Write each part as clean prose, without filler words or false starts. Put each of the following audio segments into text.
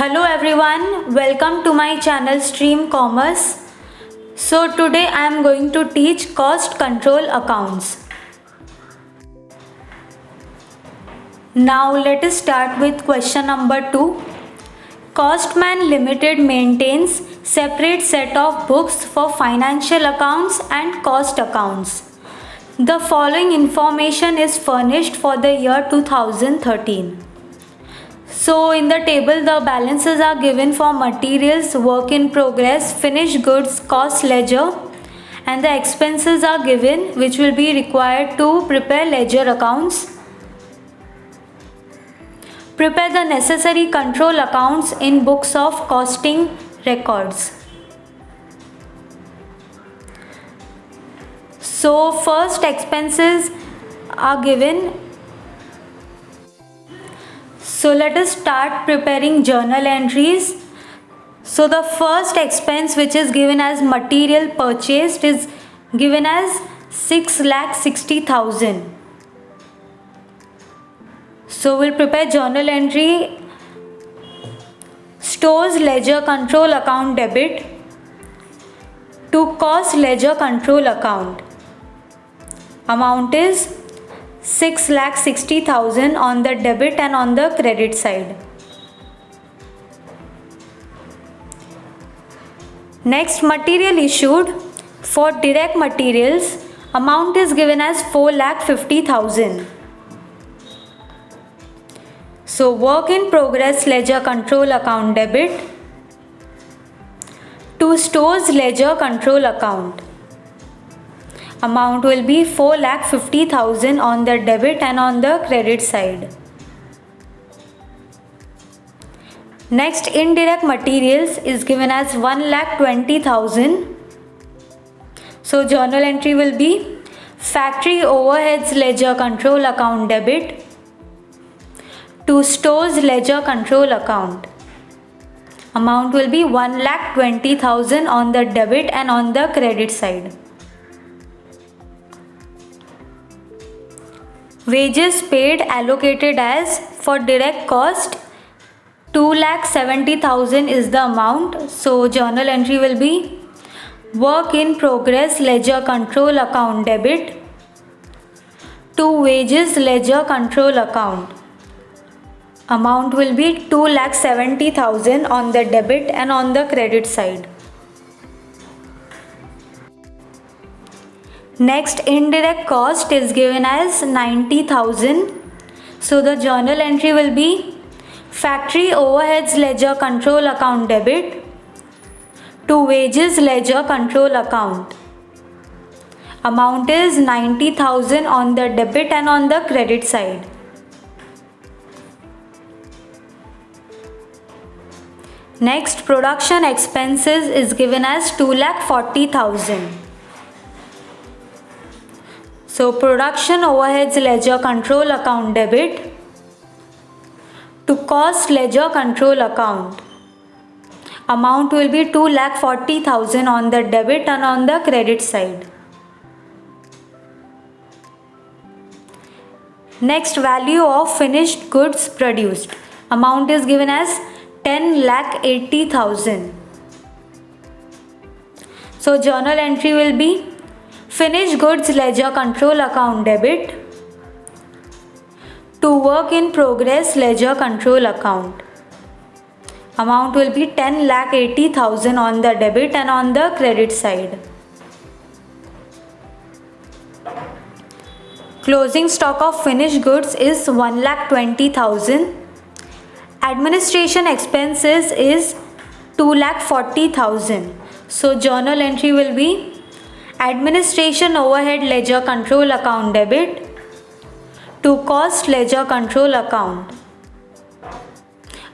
Hello everyone, welcome to my channel Stream Commerce. So today I am going to teach cost control accounts. Now let us start with question number 2. Costman Limited maintains separate set of books for financial accounts and cost accounts. The following information is furnished for the year 2013. So in the table the balances are given for materials, work in progress, finished goods, cost ledger, and the expenses are given which will be required to prepare ledger accounts. Prepare the necessary control accounts in books of costing records. So first expenses are given. So let us start preparing journal entries. So the first expense which is given as material purchased is given as 6,60,000. So we'll prepare journal entry. Stores ledger control account debit to cost ledger control account. Amount is 6,60,000 on the debit and on the credit side. Next, material issued for direct materials, amount is given as 4,50,000. So work in progress ledger control account debit to stores ledger control account. Amount will be 4,50,000 on the debit and on the credit side. Next, indirect materials is given as 1,20,000. So journal entry will be factory overheads ledger control account debit to stores ledger control account. Amount will be 1,20,000 on the debit and on the credit side. Wages paid allocated as for direct cost 2,70,000 is the amount. So journal entry will be work in progress ledger control account debit to wages ledger control account. Amount will be 2,70,000 on the debit and on the credit side. Next, indirect cost is given as 90,000. So the journal entry will be factory overheads ledger control account debit to wages ledger control account. Amount is 90,000 on the debit and on the credit side. Next, production expenses is given as 2,40,000. So production overheads ledger control account debit to cost ledger control account. Amount will be 2,40,000 on the debit and on the credit side. Next, value of finished goods produced. Amount is given as 10,80,000. So journal entry will be finished goods ledger control account debit to work in progress ledger control account. Amount will be 10,80,000 on the debit and on the credit side. Closing stock of finished goods is 1,20,000. Administration expenses is 2,40,000. So journal entry will be administration overhead ledger control account debit to cost ledger control account.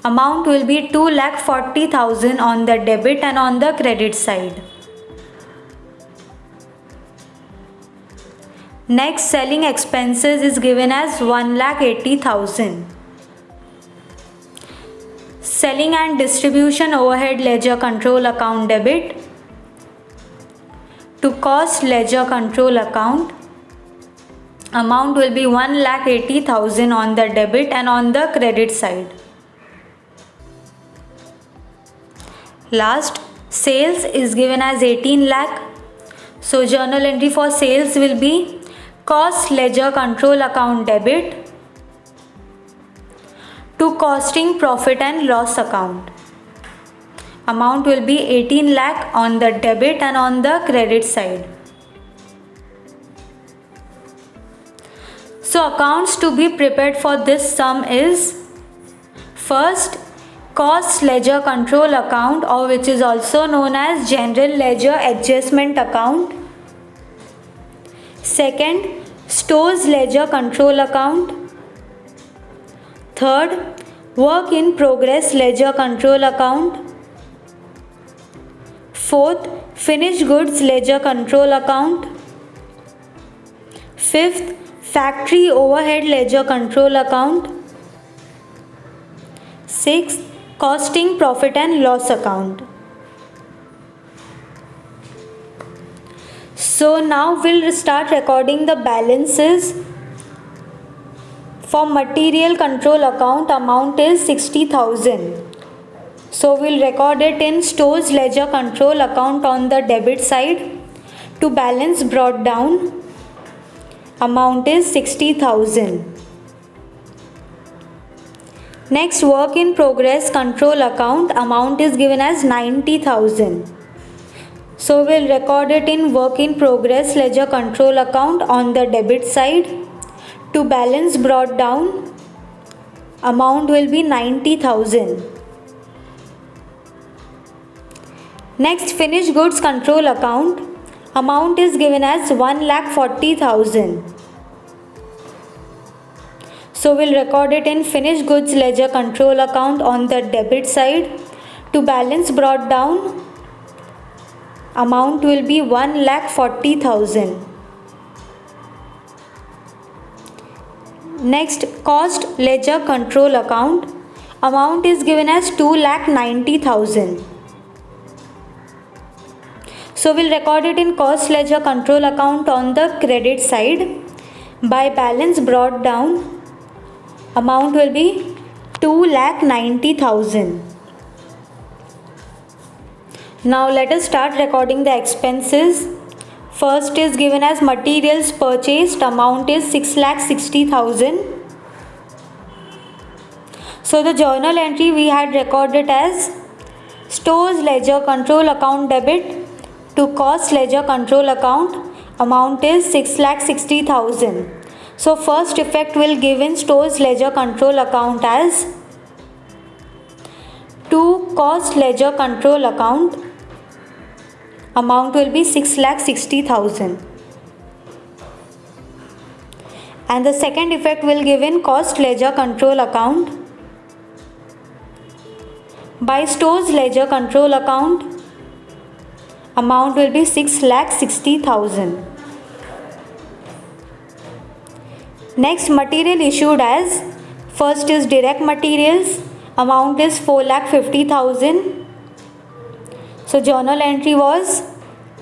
Amount will be 2,40,000 on the debit and on the credit side. Next, selling expenses is given as 1,80,000. Selling and distribution overhead ledger control account debit to cost ledger control account. Amount will be 1,80,000 on the debit and on the credit side. Last, sales is given as 18 lakh. So journal entry for sales will be cost ledger control account debit to costing profit and loss account. Amount will be 18 lakh on the debit and on the credit side. So accounts to be prepared for this sum is first, cost ledger control account, or which is also known as general ledger adjustment account. Second, stores ledger control account. Third, work in progress ledger control account. Fourth, finished goods ledger control account. Fifth, factory overhead ledger control account. Sixth, costing profit and loss account. So now we'll start recording the balances. For material control account, amount is 60,000. So we'll record it in stores ledger control account on the debit side. To balance brought down, amount is 60,000. Next, work in progress control account, amount is given as 90,000. So we'll record it in work in progress ledger control account on the debit side. To balance brought down, amount will be 90,000. Next, finished goods control account, amount is given as 1,40,000. So we'll record it in finished goods ledger control account on the debit side. To balance brought down, amount will be 1,40,000. Next, cost ledger control account, amount is given as 2,90,000. So we'll record it in cost ledger control account on the credit side. By balance brought down, amount will be 2,90,000. Now let us start recording the expenses. First is given as materials purchased, amount is 6,60,000. So the journal entry we had recorded as stores ledger control account debit to cost ledger control account, amount is 6,60,000. So first effect will give in stores ledger control account as to cost ledger control account, amount will be 6,60,000. And the second effect will give in cost ledger control account. By stores ledger control account, amount will be 6,60,000. Next, material issued as first is direct materials, amount is 4,50,000. So journal entry was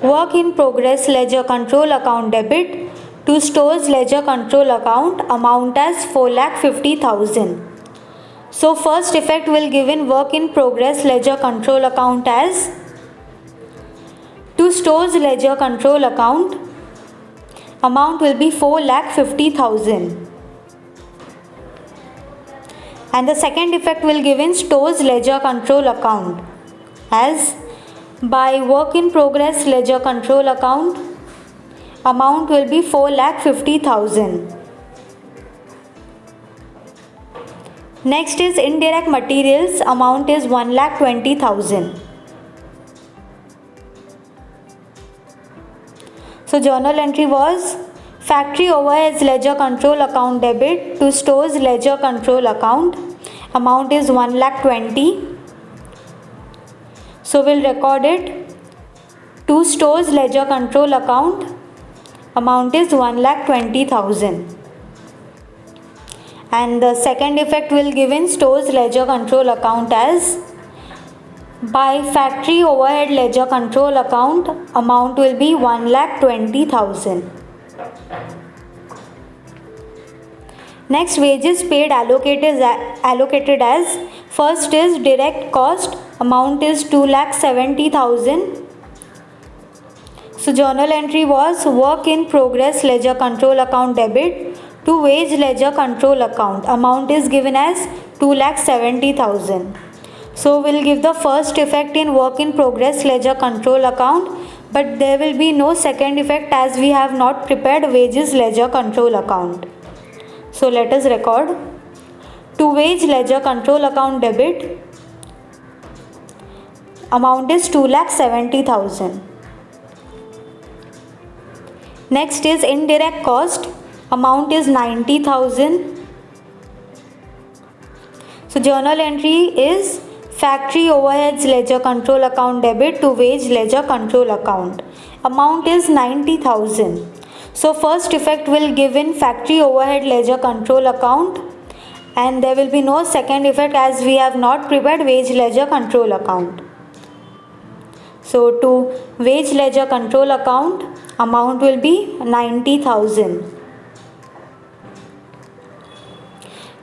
work in progress ledger control account debit to stores ledger control account, amount as 4,50,000. So first effect will give in work in progress ledger control account as to stores ledger control account, amount will be 4,50,000. And the second effect will give in stores ledger control account as by work in progress ledger control account, amount will be 4,50,000. Next is indirect materials, amount is 1,20,000. So journal entry was factory overheads ledger control account debit to stores ledger control account, amount is 1,20,000. So we'll record it to stores ledger control account, amount is 1,20,000. And the second effect will give in stores ledger control account as by factory overhead ledger control account, amount will be 1,20,000. Next, wages paid allocated as first is direct cost, amount is 2,70,000. So journal entry was work in progress ledger control account debit to wage ledger control account. Amount is given as 2,70,000. So we'll give the first effect in work in progress ledger control account, but there will be no second effect as we have not prepared wages ledger control account. So let us record. To wage ledger control account debit, amount is 2,70,000. Next is indirect cost, amount is 90,000. So journal entry is factory overheads ledger control account debit to wage ledger control account. Amount is 90,000. So first effect will give in factory overhead ledger control account, and there will be no second effect as we have not prepared wage ledger control account. So to wage ledger control account, amount will be 90,000.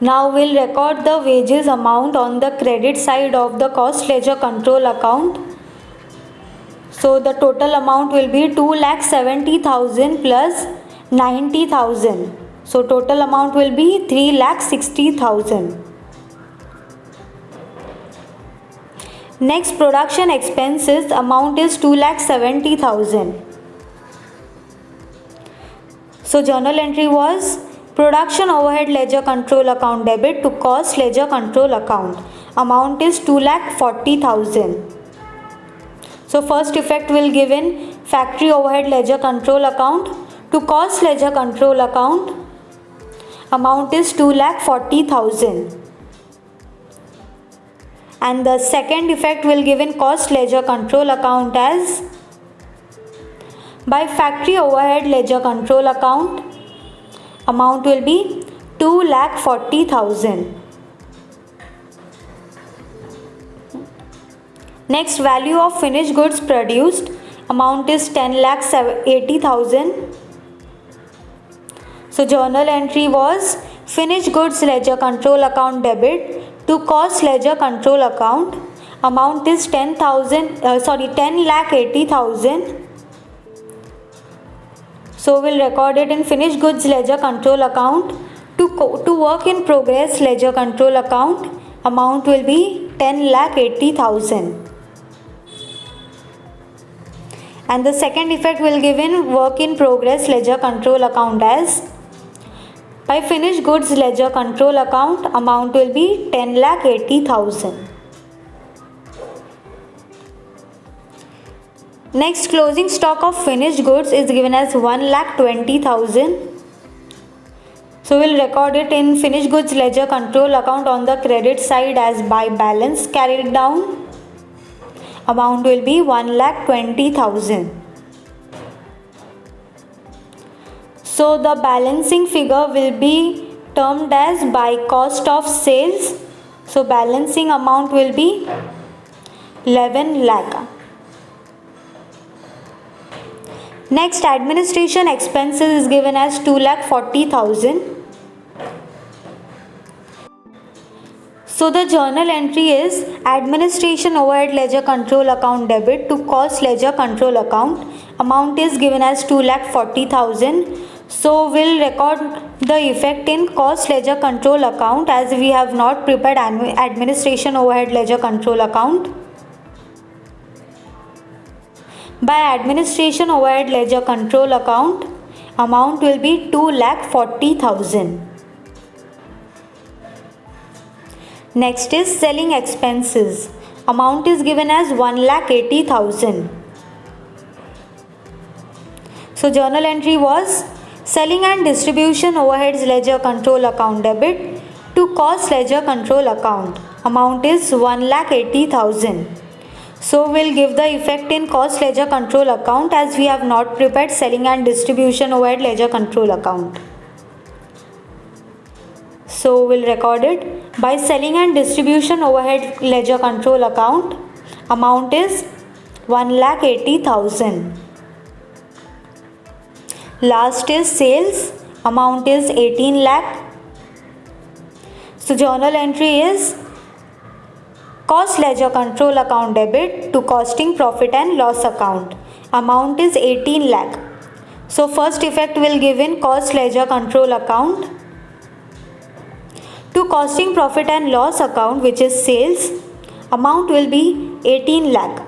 Now we'll record the wages amount on the credit side of the cost ledger control account. So the total amount will be 2,70,000 plus 90,000. So total amount will be 3,60,000. Next, production expenses, amount is 2,70,000. So journal entry was production overhead ledger control account debit to cost ledger control account. Amount is 2,40,000. So first effect will give in factory overhead ledger control account to cost ledger control account. Amount is 2,40,000. And the second effect will give in cost ledger control account as by factory overhead ledger control account. Amount will be 2,40,000. Next, value of finished goods produced, amount is 10,80,000. So journal entry was finished goods ledger control account debit to cost ledger control account. Amount is 10,80,000. So we'll record it in finished goods ledger control account to work in progress ledger control account. Amount will be 10,80,000. And the second effect will give in work in progress ledger control account as by finished goods ledger control account. Amount will be 10,80,000. Next, closing stock of finished goods is given as 1,20,000. So we'll record it in finished goods ledger control account on the credit side as by balance carried down. Amount will be 1,20,000. So the balancing figure will be termed as by cost of sales. So balancing amount will be 11 lakh. Next, administration expenses is given as 2,40,000. So the journal entry is administration overhead ledger control account debit to cost ledger control account. Amount is given as 2,40,000. So we'll record the effect in cost ledger control account as we have not prepared administration overhead ledger control account. By administration overhead ledger control account, amount will be 2,40,000. Next is selling expenses. Amount is given as 1,80,000. So journal entry was selling and distribution overheads ledger control account debit to cost ledger control account. Amount is 1,80,000. So we'll give the effect in cost ledger control account as we have not prepared selling and distribution overhead ledger control account. So we'll record it by selling and distribution overhead ledger control account. Amount is 1,80,000. Last is sales. Amount is 18 lakh. So journal entry is cost ledger control account debit to costing profit and loss account. Amount is 18 lakh. So first effect will give in cost ledger control account to costing profit and loss account, which is sales. Amount will be 18 lakh.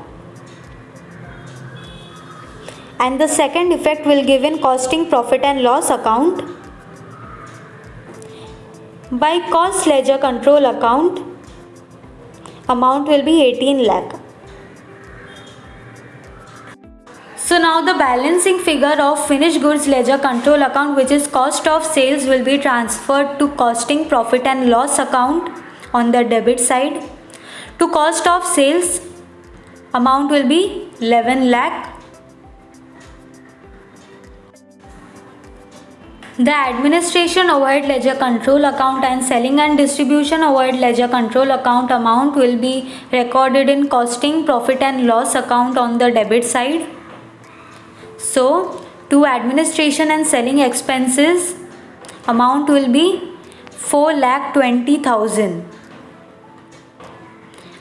And the second effect will give in costing profit and loss account by cost ledger control account. Amount will be 18 lakh. So now the balancing figure of finished goods ledger control account, which is cost of sales, will be transferred to costing profit and loss account on the debit side. To cost of sales, amount will be 11 lakh. The administration overhead ledger control account and selling and distribution overhead ledger control account amount will be recorded in costing profit and loss account on the debit side. So, to administration and selling expenses, amount will be 4,20,000.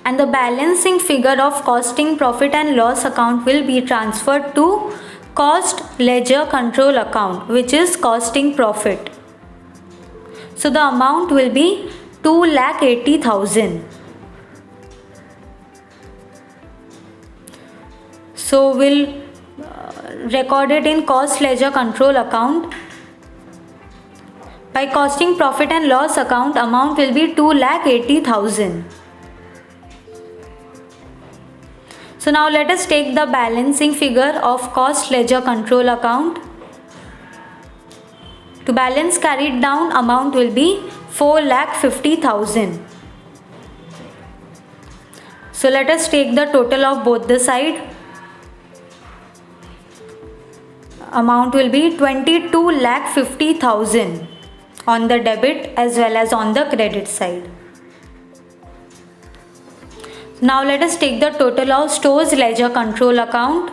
And the balancing figure of costing profit and loss account will be transferred to cost ledger control account, which is costing profit. So the amount will be 2,80,000. So we'll record it in cost ledger control account. By costing profit and loss account, amount will be 2,80,000. So now let us take the balancing figure of cost ledger control account. To balance carried down, amount will be 4,50,000. So let us take the total of both the side. Amount will be 22,50,000 on the debit as well as on the credit side. Now let us take the total of stores ledger control account.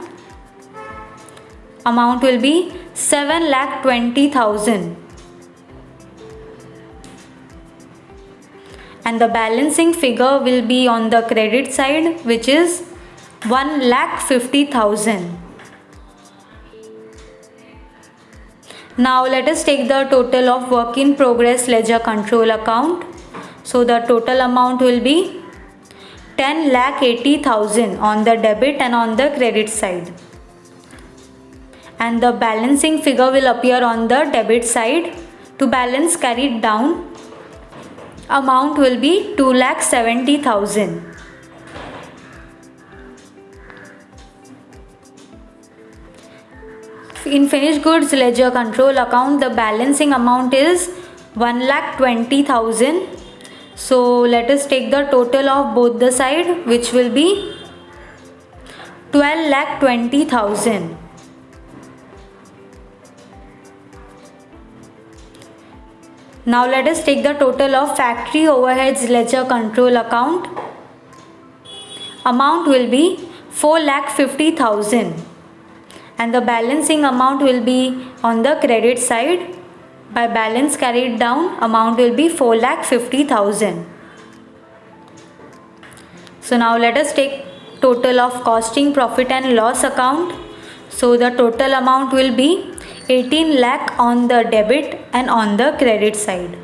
Amount will be 7,20,000. And the balancing figure will be on the credit side, which is 1,50,000. Now let us take the total of work in progress ledger control account. So the total amount will be 10,80,000 on the debit and on the credit side. And the balancing figure will appear on the debit side. To balance carried down, amount will be 2,70,000. In finished goods ledger control account, the balancing amount is 1,20,000. So let us take the total of both the side, which will be 12,20,000. Now let us take the total of factory overheads ledger control account. Amount will be 4,50,000. And the balancing amount will be on the credit side. By balance carried down, amount will be 4,50,000. So now let us take total of costing profit and loss account. So the total amount will be 18 lakh on the debit and on the credit side.